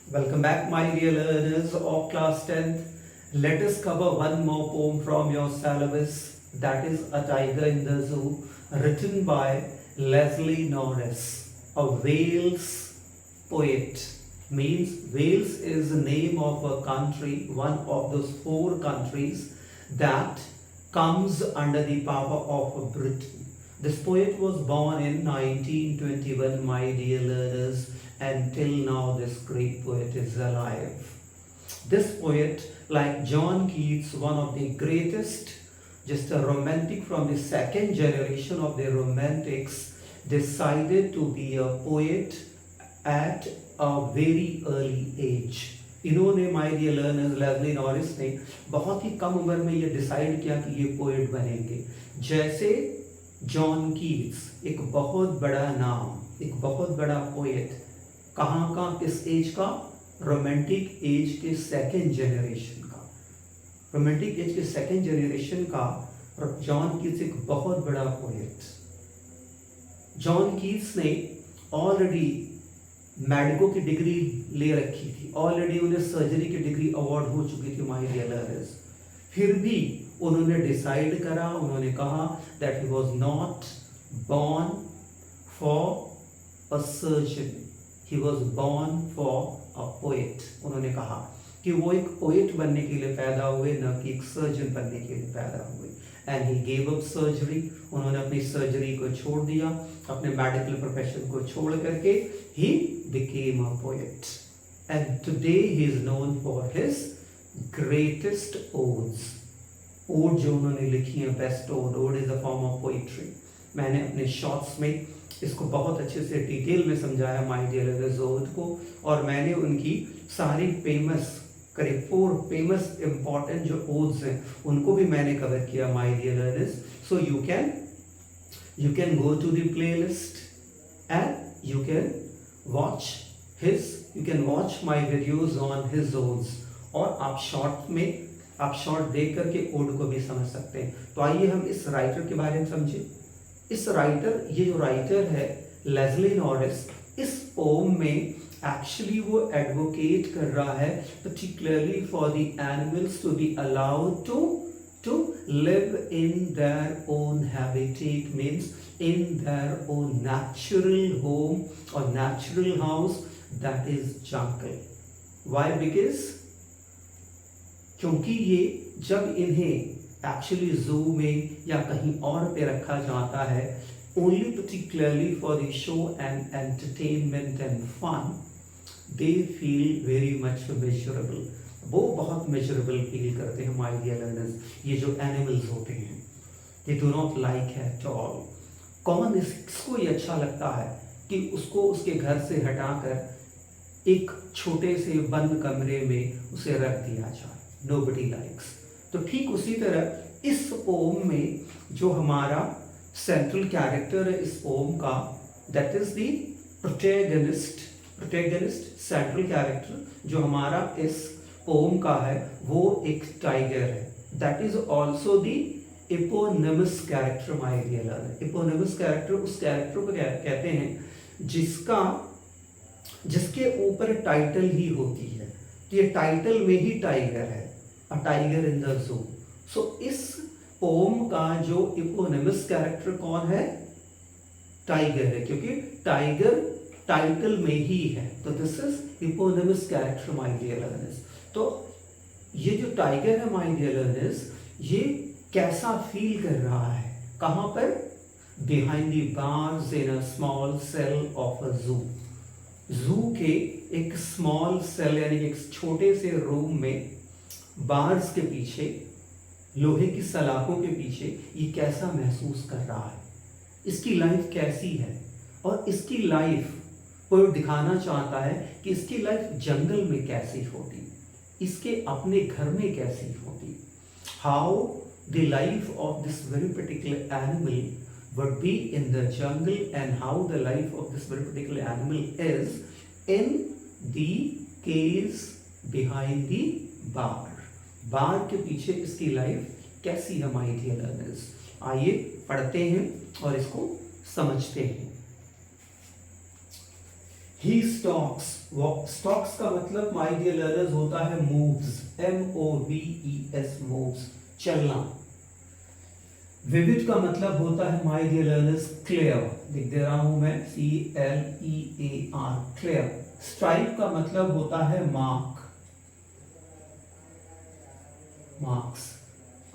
Welcome back, my dear learners of class 10th. Let us cover one more poem from your syllabus, that is A Tiger in the Zoo, written by Leslie Norris, a Wales poet. Means Wales is the name of a country, one of those four countries that comes under the power of Britain. This poet was born in 1921, my dear learners, and till now this great poet is alive. This poet, like John Keats, one of the greatest, just a romantic from the second generation of the romantics, decided to be a poet at a very early age. इन्होंने my dear learners Leslie Norris ने बहुत ही कम उम्र में ये decide किया कि ये poet बनेंगे. जैसे जॉन कीट्स एक बहुत बड़ा नाम, एक बहुत बड़ा पोएट, कहाँ का, किस एज का, रोमांटिक एज के सेकेंड जनरेशन का, रोमांटिक एज के सेकेंड जनरेशन का जॉन कीट्स एक बहुत बड़ा पोएट. जॉन कीट्स ने ऑलरेडी मेडिको की डिग्री ले रखी थी, ऑलरेडी उन्हें सर्जरी की डिग्री अवार्ड हो चुकी थी माय डियर लर्नर्स. फिर भी उन्होंने डिसाइड करा, उन्होंने कहा that he was not born for a surgeon, he was born for a poet. उन्होंने कहा कि वो एक पोएट बनने के लिए पैदा हुए, न कि एक सर्जन बनने के लिए पैदा हुए. And he gave up surgery. उन्होंने अपनी सर्जरी को छोड़ दिया, अपने मेडिकल प्रोफेशन को छोड़ करके ही became a poet. And today he is known for his greatest odes. Ode जो उन्होंने लिखी है, best ode. Ode is a form of poetry. मैंने अपने शॉर्ट्स में इसको बहुत अच्छे से डिटेल में समझाया माय डियर लर्नर्स ओड को, और मैंने उनकी सारी फेमस, करीब 4 फेमस इंपॉर्टेंट जो ओड्स हैं उनको भी मैंने कवर किया my dear learners. So you can go to the playlist and you can watch my videos on his odes. और आप शॉर्ट देख करके ओड को भी समझ सकते हैं. तो आइए हम इस राइटर के बारे में समझें. इस राइटर, ये जो राइटर है लेस्ली नॉरिस, इस पोम में एक्चुअली वो एडवोकेट कर रहा है particularly for the animals to be allowed to live in their own habitat, means in their own natural home or natural house, that is jungle. Why? Because क्योंकि ये जब इन्हें एक्चुअली जू में या कहीं और पे रखा जाता है only particularly for the show and entertainment and fun, they feel very much measurable. वो बहुत मेजरेबल फील करते हैं माय डियर लर्नर्स. ये जो एनिमल्स होते हैं they do not like at all. कौन इसको ये अच्छा लगता है कि उसको उसके घर से हटाकर एक छोटे से बंद कमरे में उसे रख दिया जाए? Nobody likes. तो ठीक उसी तरह इस पोम में जो हमारा सेंट्रल कैरेक्टर है इस पोम का, that is the protagonist. Central character जो हमारा इस पोम का है वो एक टाइगर है. That is also the eponymous character my dear learner. Eponymous character उस कैरेक्टर को कहते हैं जिसके ऊपर टाइटल ही होती है. तो ये टाइटल में ही टाइगर है, a tiger in the zoo. सो इस पोम का जो एपोनिमस कैरेक्टर कौन है? टाइगर है, क्योंकि टाइगर टाइटल में ही है. तो this is eponymous character my dear learners. तो ये जो टाइगर है माय डियर लर्नर्स, ये कैसा फील कर रहा है? कहां पर? Behind the bars in a small cell of a zoo. Zoo के एक स्मॉल सेल यानी एक छोटे से रूम में बार्स के पीछे, लोहे की सलाखों के पीछे ये कैसा महसूस कर रहा है? इसकी लाइफ कैसी है? और इसकी लाइफ को दिखाना चाहता है कि इसकी लाइफ जंगल में कैसी होती, इसके अपने घर में कैसी होती. How the life of this very particular animal would be in the jungle and how the life of this very particular animal is in the caves behind the bar. बार के पीछे इसकी लाइफ कैसी है माय डियर लर्नर्स? आइए पढ़ते हैं और इसको समझते हैं. ही स्टॉक्स, स्टॉक्स का मतलब माय डियर लर्नर्स होता है मूव्स, MOVES, मूव्स, चलना। विविड का मतलब होता है माय डियर लर्नर्स क्लियर, लिख दे रहा हूं मैं CLEAR, क्लियर। स्ट्राइप का मतलब होता है मार्क, मार्क्स।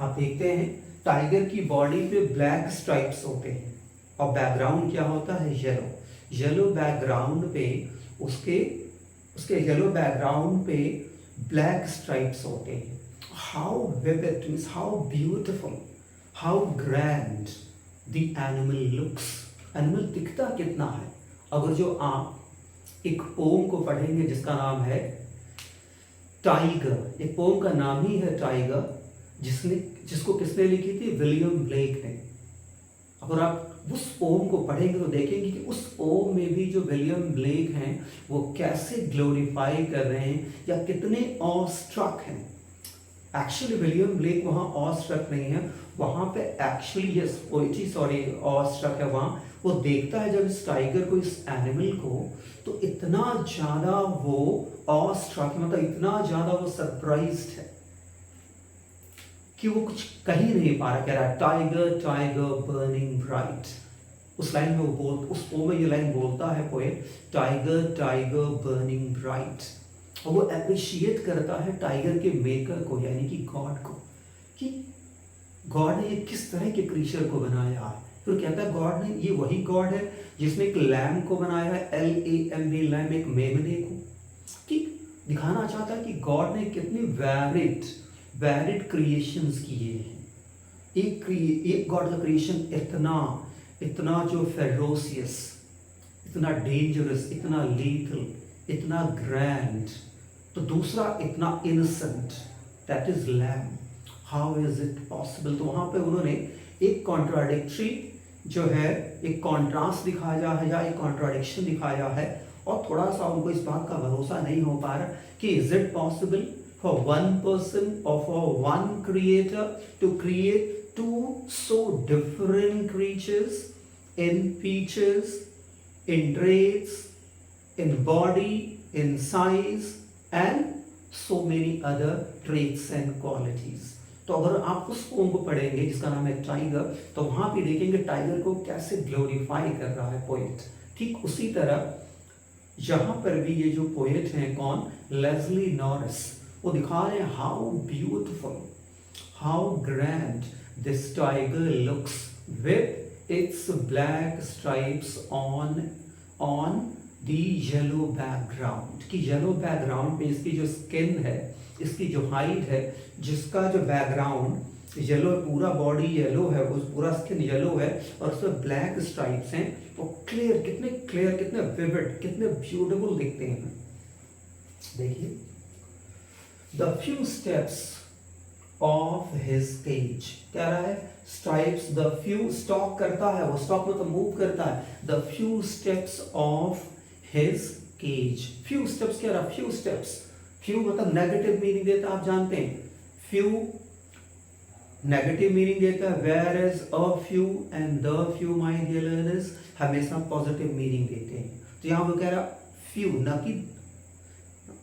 आप देखते हैं टाइगर की बॉडी पे ब्लैक स्ट्राइप्स होते हैं और बैकग्राउंड क्या होता है, येलो। येलो बैकग्राउंड पे उसके उसके येलो बैकग्राउंड पे ब्लैक स्ट्राइप्स होते हैं। How vivid means how beautiful, how grand the animal looks. Animal दिखता कितना है। अगर जो आप एक पोम को पढ़ेंगे जिसका नाम है टाइगर, एक पोम का नाम ही है टाइगर, जिसको किसने लिखी थी, विलियम ब्लेक ने। अगर आप उस पोम को पढ़ेंगे तो देखेंगे कि उस पोम में भी जो विलियम ब्लेक हैं वो कैसे ग्लोरीफाई कर रहे हैं या कितने ऑ स्ट्रक हैं। एक्चुअली विलियम ब्लेक वहाँ ऑ स्ट्रक नहीं है, वहाँ पे एक्चुअली यस पोइट्री सॉरी ऑ स्ट्रक है। वहाँ वो देखता है जब इस टाइगर को, इस एनिमल को, तो इतना ज़्यादा वो ऑ स्ट्रक, मतलब इतना ज़्यादा वो सरप्राइज्ड है कि वो कुछ कह ही नहीं पा रहा। कह रहा है टाइगर टाइगर बर्निंग ब्राइट। उस लाइन में उस पोम में ये लाइन बोलता है poet, tiger tiger burning bright. और वो अप्रिशिएट करता है टाइगर के मेकर को, यानी कि गॉड को, कि गॉड ने ये किस तरह के क्रीचर को बनाया है। फिर कहता है गॉड ने, ये वही गॉड है जिसने एक लैम को बनाया है, LAMB लैम, एक मेमने को, कि दिखाना चाहता है कि गॉड ने कितनी वैरिड क्रिएशंस किए हैं। एक गॉड का क्रिएशन इतना जो फेरोसियस, इतना डेंजरस, इतना लीथल, इतना ग्रैंड, तो दूसरा इतना innocent, that is lamb. How is it possible. तो वहां पे उन्होंने एक कॉन्ट्राडिक्टरी जो है, एक कॉन्ट्रास्ट दिखाया है या एक कॉन्ट्राडिक्शन दिखाया है, और थोड़ा सा उनको इस बात का भरोसा नहीं हो पा रहा कि is it possible for one person or for one creator to create two so different creatures in features, in traits, in body, in size and so many other traits and qualities. तो अगर आप उस pome को पढ़ेंगे जिसका नाम है tiger, तो वहां पे देखेंगे टाइगर को कैसे ग्लोरीफाई कर रहा है पोएट। ठीक उसी तरह यहाँ पर भी ये जो पोएट हैं कौन, लेस्ली नॉरिस, वो दिखा रहे हैं how beautiful, how grand this tiger looks with its black stripes on the yellow background. कि येलो बैकग्राउंड पे इसकी जो स्किन है, इसकी जो हाइट है, जिसका जो बैकग्राउंड येलो, पूरा बॉडी येलो है, उस पूरा स्किन येलो है और उस पर ब्लैक स्ट्राइप्स हैं, वो क्लियर, कितने विविड, कितने ब्यूटीफुल दिखते हैं। देखिए, The few steps of his cage, क्या रहा है, stripes, the few, स्टॉक करता है वो, स्टॉक मतलब मूव करता है, the few steps of his cage, few steps क्या रहा, few steps, few मतलब नेगेटिव मीनिंग देता है, आप जानते हैं, few नेगेटिव मीनिंग देता है, whereas a few and the few my dear learners हमेशा पॉजिटिव मीनिंग देते हैं। तो यहाँ वो कह रहा few, ना कि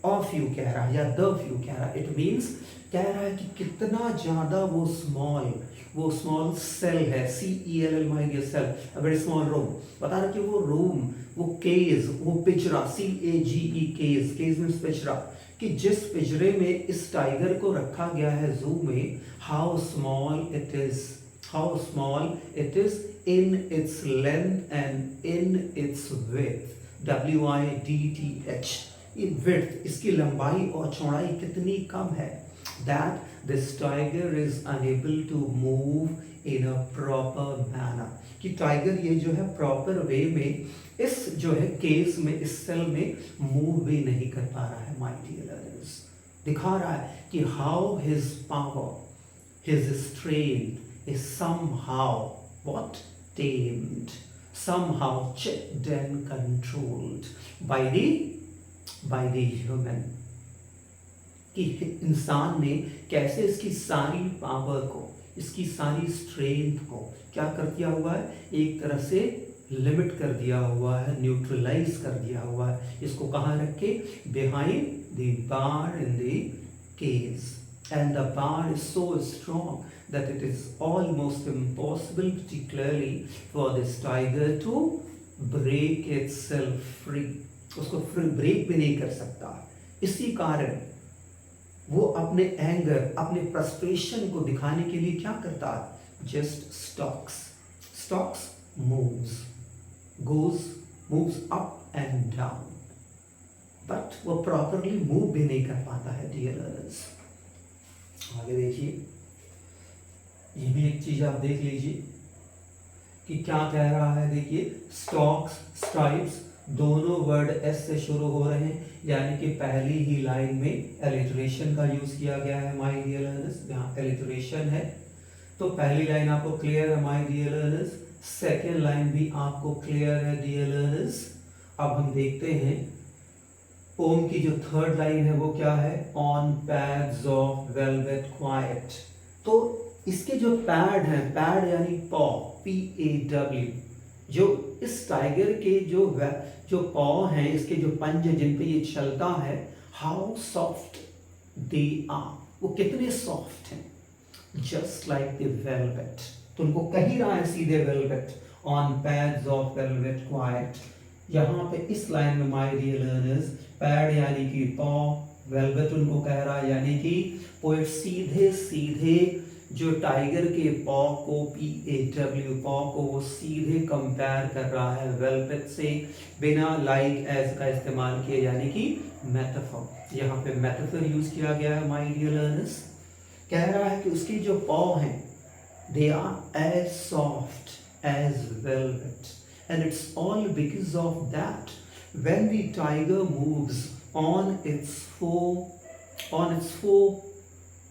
ऑफ यू कह रहा है या द फ्यू कह रहा है। इट मीन्स कह रहा है कि कितना ज्यादा वो स्मॉल सेल है, CELL my dear cell, a very small room. बता रहा कि वो रूम, वो केज, वो पिंजरा, CAGE केज मीन्स पिंजरा, कि जिस पिंजरे में इस टाइगर को रखा गया है जू में, how small it is in its length and in its width, WIDTH। Width, इसकी लंबाई और चौड़ाई कितनी कम है, that this tiger is unable to move in a proper manner, कि टाइगर ये जो है प्रॉपर वे में इस जो है केस में, इस सेल में मूव भी नहीं कर पा रहा है। माय डियर लर्नर्स, दिखा रहा है कि how his power, his strength is somehow what tamed, somehow checked and controlled by the human, कि इंसान ने कैसे इसकी सारी पावर को, इसकी सारी स्ट्रेंथ को क्या कर दिया हुआ है, एक तरह से लिमिट कर दिया हुआ है, न्यूट्रलाइज कर दिया हुआ है। इसको कहाँ रखे? Behind the bar in the cage, and the bar is so strong that it is almost impossible, particularly for this tiger, to break itself free. उसको ब्रेक भी नहीं कर सकता। इसी कारण वो अपने एंगर, अपने फ्रस्ट्रेशन को दिखाने के लिए क्या करता है? Just stocks moves up and down, but वो प्रॉपरली मूव भी नहीं कर पाता है डियर लर्नर्स। आगे देखिए, ये भी एक चीज आप देख लीजिए कि क्या कह रहा है। देखिए, स्टॉक्स, स्ट्राइप्स दोनों वर्ड एस से शुरू हो रहे हैं, यानी कि पहली ही लाइन में एलिटरेशन का यूज किया गया है माय डियर लर्नर्स। यहाँ एलिटरेशन है, तो पहली लाइन आपको क्लियर है my dear learners, second line भी आपको क्लियर है डियर लर्नर्स। अब हम देखते हैं पोम की जो थर्ड लाइन है वो क्या है? On pads of velvet quite. तो इसके जो पैड हैं, पैड यानी पॉ, PAW, जो इस टाइगर के जो पॉ हैं, इसके जो पंजे जिन पे ये चलता है, हाउ सॉफ्ट दे आर, वो कितने सॉफ्ट हैं, जस्ट लाइक द वेलवेट। तो उनको कह रहा है सीधे velvet, on pads of velvet quite. यहाँ पे इस लाइन में माय डियर लर्नर्स, पैड यानी कि पॉ, वेलवेट उनको कह रहा है, यानी कि पोएट सीधे सीधे जो टाइगर के पॉ को, PAW पॉ को, वो सीधे कंपेयर कर रहा है वेलवेट से, बिना लाइक एज का इस्तेमाल किए, यानी कि मेटाफर। यहाँ पे मेटाफर यूज किया गया है माय डियर लर्नर्स। कह रहा है कि उसकी जो पॉ हैं, they are as soft as velvet, and it's all because of that when the tiger moves on its four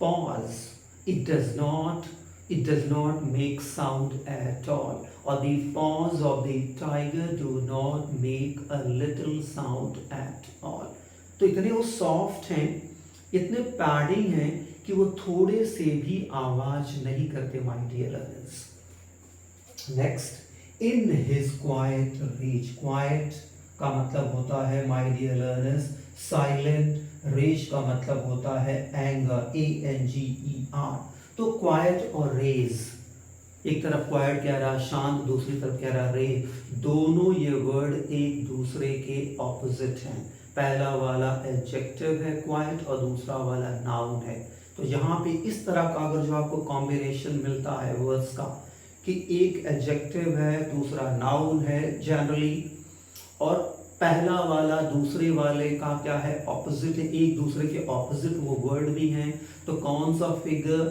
paws, it does not make sound at all, or the paws of the tiger do not make a little sound at all. तो इतने वो soft हैं, इतने padding हैं कि वो थोड़े से भी आवाज नहीं करते my dear learners. Next, in his quiet rage. Quiet का मतलब होता है my dear learners silent, rage का मतलब होता है एंगर, ANGER। तो क्वाइट और रेज, एक तरफ क्वाइट कह रहा शांत, दूसरी तरफ कह रहा रे, दोनों ये वर्ड एक दूसरे के ऑपोजिट हैं। पहला वाला एडजेक्टिव है क्वाइट और दूसरा वाला नाउन है। तो यहाँ पे इस तरह का अगर जो आपको कॉम्बिनेशन मिलता है वर्ड्स का, कि एक एडजेक्टिव है दूसरा नाउन है जनरली, और पहला वाला दूसरे वाले का क्या है? ऑपोजिट है, एक दूसरे के ऑपोजिट वो वर्ड भी हैं, तो कौन सा फिगर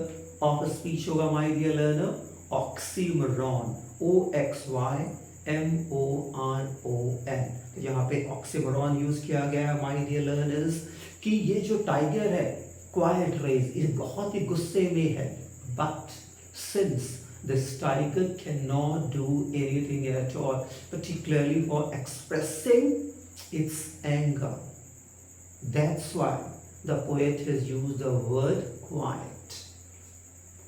ऑफ स्पीच होगा my dear learner? Oxymoron, OXYMORON। तो यहाँ पे ऑक्सीमोरॉन यूज किया गया है माय डियर लर्नर्स, कि ये जो टाइगर है क्वाइट रेज, ये बहुत ही गुस्से में है, but since this tiger cannot do anything at all, particularly for expressing its anger. That's why the poet has used the word quiet.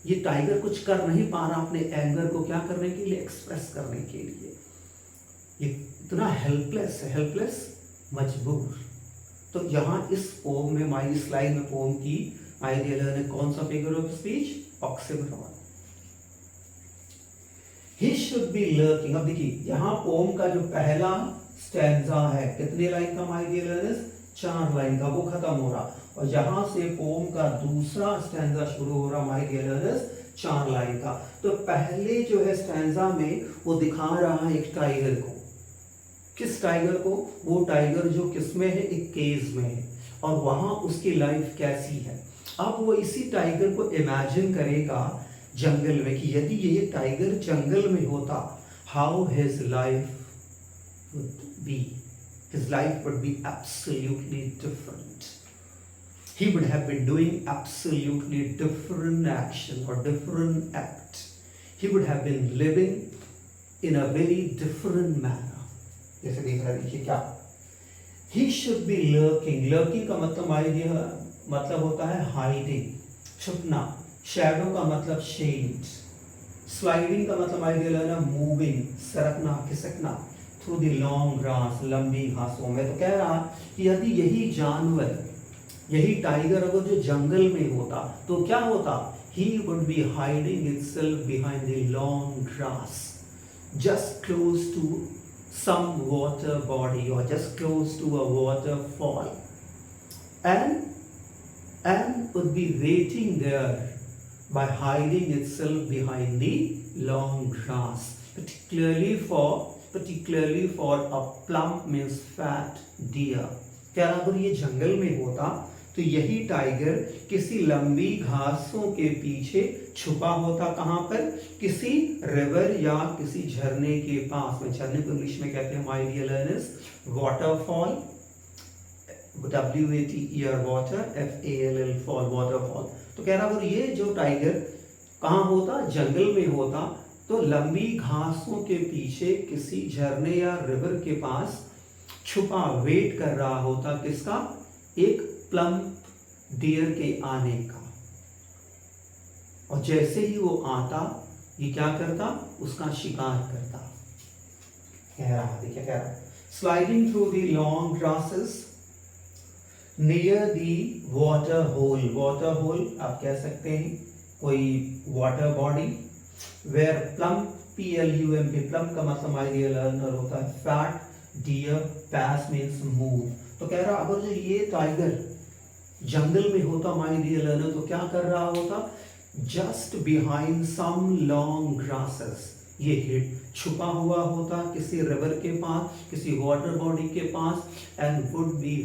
ये टाइगर कुछ कर नहीं पा रहा अपने एंगर को क्या करने के लिए? एक्सप्रेस करने के लिए। ये इतना हेल्पलेस है, हेल्पलेस, मजबूर। तो यहाँ इस पोम में, माई स्लाइड में पोम की माय डियर लर्नर ने कौन सा figure of speech? Oxymoron. He should be lurking। अब देखिए यहाँ पोम का जो पहला स्टैंजा है, कितने लाइन का माय डियर लर्नर्स? 4 लाइन का, वो खत्म हो रहा, और यहाँ से पोम का दूसरा स्टैंजा शुरू हो रहा माय डियर लर्नर्स 4 लाइन का। तो पहले जो है स्टैंजा में वो दिखा रहा है एक टाइगर को। किस टाइगर को? वो टाइगर जो किस में है? एक केज में है, और वहां उसकी लाइफ कैसी है। अब वो इसी टाइगर को इमेजिन करेगा जंगल में, कि यदि ये टाइगर जंगल में होता, how his life would be. His life would be absolutely different. He would have been doing absolutely different action or different act. He would have been living in a very different manner. जैसे देख रहे देखिए क्या, He should be lurking। lurking का मतलब होता है hiding, छुपना। Shadow का मतलब शेड, स्लाइडिंग का मतलब आइडिया लेना मूविंग, सरकना, खिसकना थ्रू द लॉन्ग ग्रास, लंबी घासों में। तो कह रहा कि यदि यही जानवर, यही टाइगर अगर जो जंगल में होता तो क्या होता? He would be hiding itself behind the long grass, just close to some water body or just close to a waterfall, and would be waiting there by hiding itself behind the long grass, particularly for a plump means fat deer. क्या अगर ये जंगल में होता तो यही tiger किसी लंबी घासों के पीछे छुपा होता। कहां पर? किसी रिवर या किसी झरने के पास में। झरने को इंग्लिश में कहते हैं my dear learners waterfall, WATER water, FALL fall, waterfall. तो कह रहा अगर ये जो टाइगर कहां होता? जंगल में होता तो लंबी घासों के पीछे किसी झरने या रिवर के पास छुपा वेट कर रहा होता। किसका? एक प्लम्प डियर के आने का। और जैसे ही वो आता ये क्या करता? उसका शिकार करता। कह रहा, देखिए कह रहा, sliding through the long grasses near the water hole. Water hole आप कह सकते हैं कोई water body. Where plump, PLUMP, plump का मतलब आइडियल लर्नर होता है fat deer, pass means move. तो कह रहा अगर जो ये टाइगर जंगल में होता माय डियर लर्नर तो क्या कर रहा होता? जस्ट बिहाइंड सम लॉन्ग ग्रासेस, ये हिट छुपा हुआ होता किसी रिवर के पास, किसी वाटर बॉडी के पास, and would be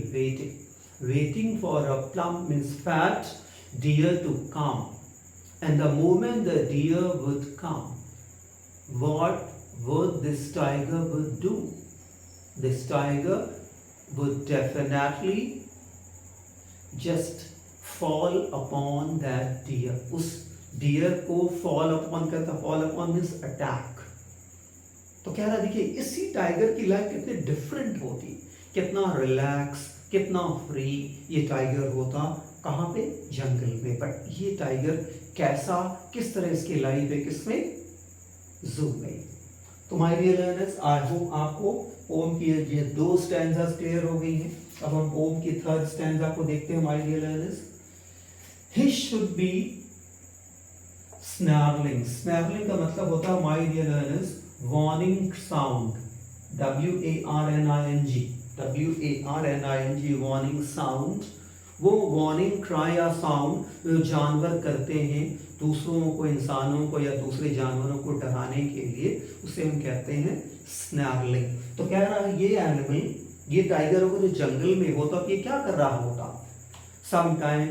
waiting for a plump means fat deer to come. And the moment the deer would come, what would this tiger would do? This tiger would definitely just fall upon that deer. उस deer को fall upon करता, fall upon means attack। तो कह रहा देखिए इसी tiger की life कितनी डिफरेंट होती, कितना रिलैक्स, कितना फ्री ये टाइगर होता। कहाँ पे? जंगल में। बट ये टाइगर कैसा, किस तरह इसकी लाइफ है? किसमें? जू में। तो my dear learners, I hope आपको पोम की ये 2 स्टैंजास क्लियर हो गई हैं। अब हम पोम की 3rd स्टैंजा को देखते हैं my dear learners. He should be snarling. Snarling का मतलब होता है my dear learners warning sound, WARNING, warning sound. वो वार्निंग क्राई या साउंड जो जानवर करते हैं दूसरों को, इंसानों को या दूसरे जानवरों को डराने के लिए, उसे हम कहते हैं स्नैरलिंग। तो कह रहा है ये एनिमल, ये टाइगर को जो जंगल में होता तो ये क्या कर रहा होता? Sometime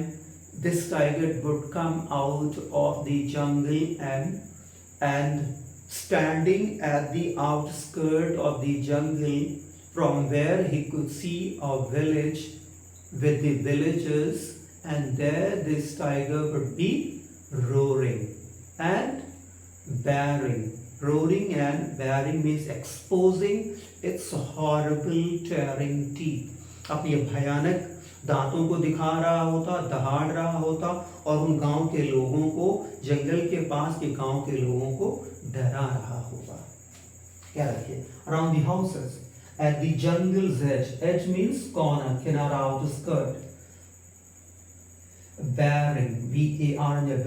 this tiger would come out of the jungle and standing at the outskirt of the jungle from where he could see a village with the villagers, and there this tiger would be roaring and bearing. Roaring and bearing means exposing its horrible tearing teeth। अपने भयानक दांतों को दिखा रहा होता, दहाड़ रहा होता और उन गांव के लोगों को, जंगल के पास के गांव के लोगों को डरा रहा होगा। क्या रखिए? Around the houses at the jungle's edge means corner, किनारा, outskirt, baring,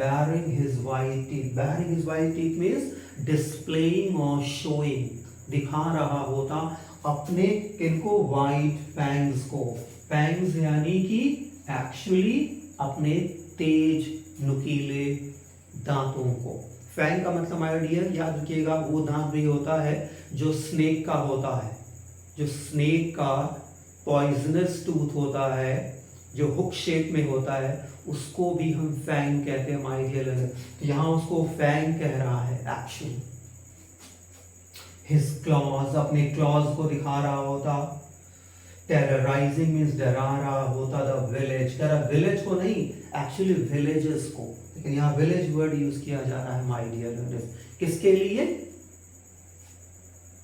baring his white teeth। baring his white teeth means displaying or showing, दिखा रहा होता अपने किनको? white fangs को। fangs यानी कि एक्चुअली अपने तेज नुकीले दांतों को। फैंग का मतलब आइडिया याद रखिएगा, वो दांत भी होता है जो स्नेक का होता है, जो स्नेक का पॉइजनस टूथ होता है, जो हुक शेप में होता है, उसको भी हम फैंग कहते हैं माय डियर लर्नर। तो यहाँ उसको फैंग कह रहा है एक्चुअली। हिज क्लॉज, अपने क्लॉज को दिखा रहा होता। टेरराइजिंग मीन्स डरा रहा होता द विलेज। कह रहा विलेज को नहीं, एक्चुअली विलेजेस को, लेकिन यहाँ विलेज वर्ड यूज किया जा रहा है माय डियर लर्नर। किसके लिए?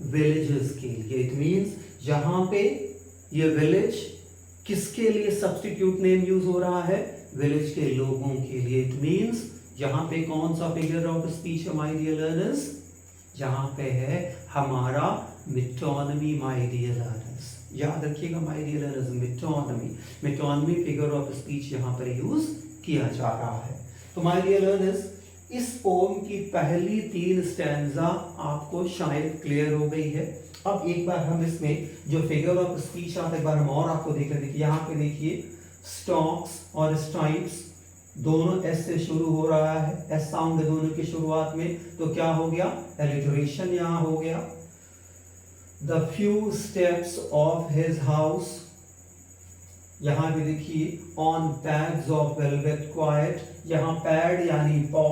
विलेजेस के लिए। इट मीन्स जहां पे ये विलेज किसके लिए सब्स्टिट्यूट नेम यूज हो रहा है? विलेज के लोगों के लिए। इट मीन्स यहाँ पे कौन सा फिगर ऑफ स्पीच है माय डियर लर्नर्स? यहाँ पे है हमारा मेटोनमी माय डियर लर्नर्स। याद रखिएगा my dear learners, metonymy figure of speech यहाँ पर यूज किया जा रहा है। तो माय डियर लर्नर्स, इस पोम की पहली 3 स्टैंजा आपको शायद क्लियर हो गई है। अब एक बार हम इसमें जो फिगर ऑफ स्पीच आप एक बार हम और आपको देख रहे थे, यहाँ पे देखिए स्टॉक्स और स्ट्राइप्स दोनों एस से शुरू हो रहा है, एस साउंड है दोनों की शुरुआत में, तो क्या हो गया? एलिटरेशन यहाँ हो गया। The few steps of his house, यहाँ भी देखिए on pads of velvet quite, यहाँ पैड यानी पॉ,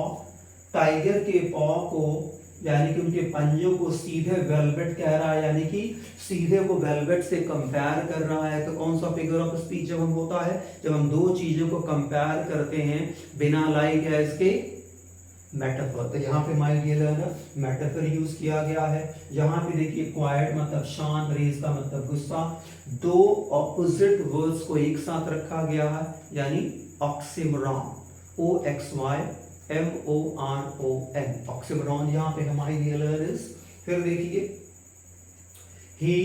टाइगर के पॉ को यानी कि उनके पंजों को सीधे वेलवेट कह रहा है, यानी कि सीधे वो वेलवेट से कंपेयर कर रहा है। तो कौन सा फिगर ऑफ स्पीच जब हम होता है? जब हम दो चीजों को कंपेयर करते हैं बिना लाइक है इसके मेटाफर। तो यहाँ पे my dear learner metaphor use किया गया है। यहाँ पे देखिए क्वाइट मतलब शांत, रेज का मतलब गुस्सा, दो ऑपोजिट वर्ड्स को एक साथ रखा गया है यानी ऑक्सीमोरॉन, OXYMORON, ऑक्सीमोरॉन यहाँ पे हमारी डियर लर्नर्स। फिर देखिए ही,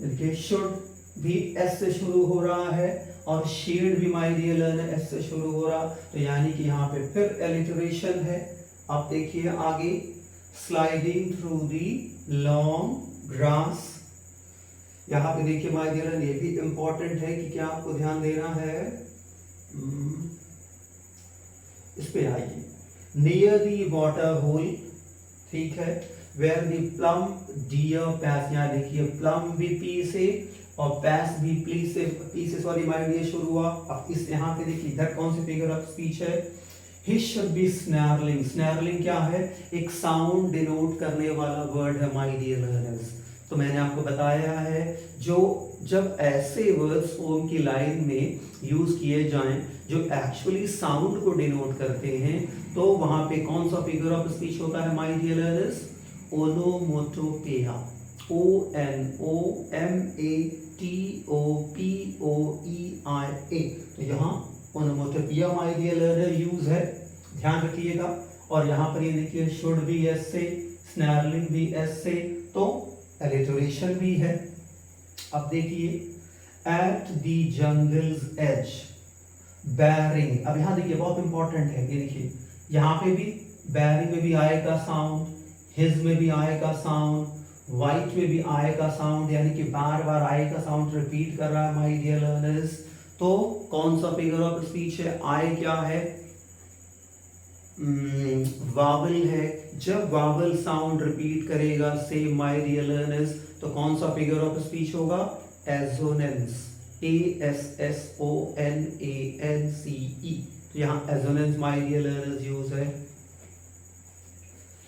देखिए शुड भी एस से शुरू हो रहा है और शेड भी माय डियर लर्नर एस से शुरू हो रहा, तो यानी कि यहाँ पे फिर एलिटरेशन है। आप देखिए आगे, sliding through the long grass, यहाँ पे देखिए माय डियर लर्नर ये भी इंपॉर्टेंट है कि क्या आपको ध्यान देना है, इस पे आइए, नियर दी वाटर होल, ठीक है, वेयर दी प्लम डियर पैस, यहाँ देखिए प्लम भी पी से और पैस भी पी से सॉरी माय डियर शुरू हुआ। अब इस यहाँ पे देखिए इधर कौन सी फिगर ऑफ स्पीच है? ही शुड बी स्नैरलिंग, स्नैरलिंग क्या है? एक साउंड डिनोट करने वाला वर्ड है माय डियर लर्नर्स। तो मैंने आपको बताया है जो जब ऐसे वर्ड्स पोम की लाइन में यूज किए जाएं जो एक्चुअली साउंड को डिनोट करते हैं, तो वहां पे कौन सा फिगर ऑफ स्पीच होता है my dear learners? Onomatopoeia, ONOMATOPOEIA। तो यहाँ onomatopoeia my dear learner use है, ध्यान रखिएगा। और यहाँ पर ये देखिए शुड भी एस से, स्नैरलिंग भी एस से, तो एलिटरेशन भी है। अब देखिए at the jungle's edge, baring, अब यहाँ देखिए बहुत इंपॉर्टेंट है, ये देखिए यहाँ पे भी बैरिंग में भी आए का साउंड, हिज में भी आए का साउंड, वाइट में भी आए का साउंड, यानी कि बार बार आए का साउंड रिपीट कर रहा है माय डियर लर्नर्स। तो कौन सा फिगर ऑफ स्पीच है? आए क्या है? वावल है। जब वावल साउंड रिपीट करेगा से माय डियर लर्नर्स, तो कौन सा फिगर ऑफ स्पीच होगा? Assonance, ASSONANCE। तो यहाँ assonance my dear learners use है।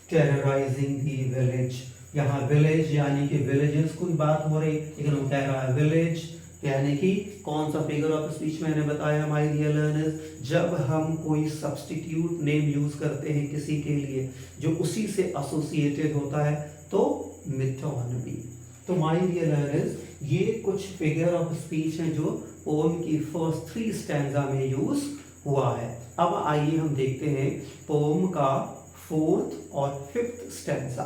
टेरराइजिंग दी विलेज, यहाँ विलेज यानी कि विलेजेस की बात हो रही, लेकिन वो कह रहा है विलेज, यानी कि कौन सा फिगर ऑफ स्पीच मैंने बताया माय डियर लर्नर्स? जब हम कोई सब्स्टिट्यूट नेम यूज करते हैं किसी के लिए जो उसी से एसोसिएटेड होता है, तो मेटोनमी। तो माय डियर लर्नर्स ये कुछ फिगर ऑफ स्पीच हैं जो पोम की फर्स्ट 3 स्टैंजा में यूज हुआ है। अब आइए हम देखते हैं पोम का 4th और 5th स्टैंजा।